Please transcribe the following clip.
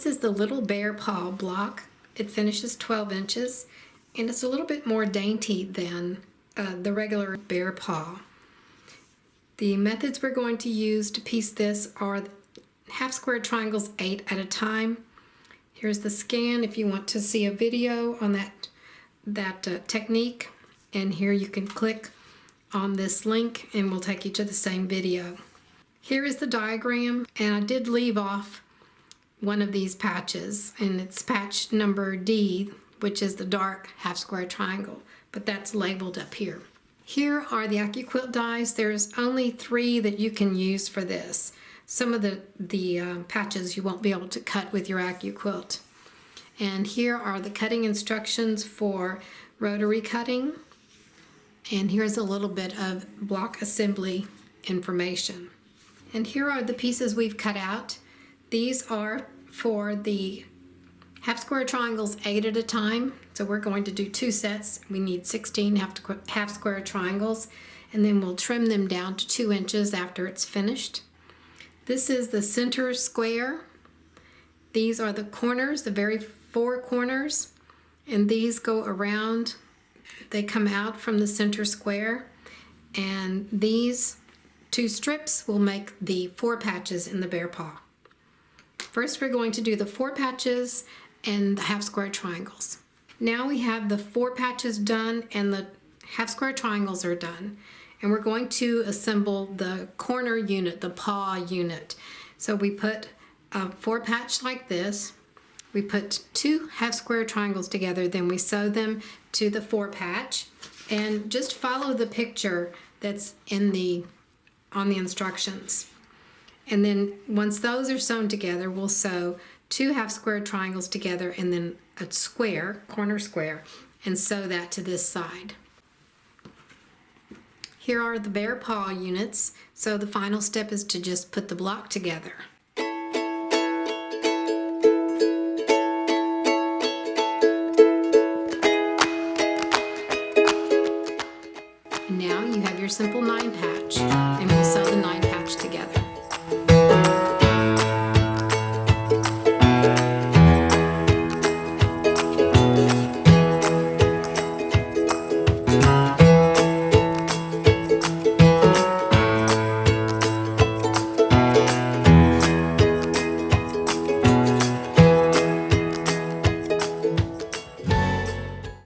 This is the little bear paw block. It finishes 12 inches and it's a little bit more dainty than the regular bear paw. The methods we're going to use to piece this are half square triangles 8 at a time. Here's the scan if you want to see a video on that technique, and here you can click on this link and we'll take you to the same video. Here is the diagram, and I did leave off one of these patches, and it's patch number D, which is the dark half square triangle, but that's labeled up here. Here are the AccuQuilt dies. There's only 3 that you can use for this. Some of the patches you won't be able to cut with your AccuQuilt. And here are the cutting instructions for rotary cutting. And here's a little bit of block assembly information. And here are the pieces we've cut out. These are for the half square triangles 8 at a time. So we're going to do 2 sets. We need 16 half square triangles, and then we'll trim them down to 2 inches after it's finished. This is the center square. These are the corners, the very 4 corners, and these go around. They come out from the center square, and these 2 strips will make the 4 patches in the bear paw. First we're going to do the 4 patches and the half square triangles. Now we have the 4 patches done and the half square triangles are done, and we're going to assemble the corner unit, the paw unit. So we put a 4 patch like this, we put 2 half square triangles together, then we sew them to the 4 patch, and just follow the picture that's on the instructions. And then once those are sewn together, we'll sew 2 half square triangles together and then a square, corner square, and sew that to this side. Here are the bear paw units, so the final step is to just put the block together. And now you have your simple 9 patch, and we'll sew the 9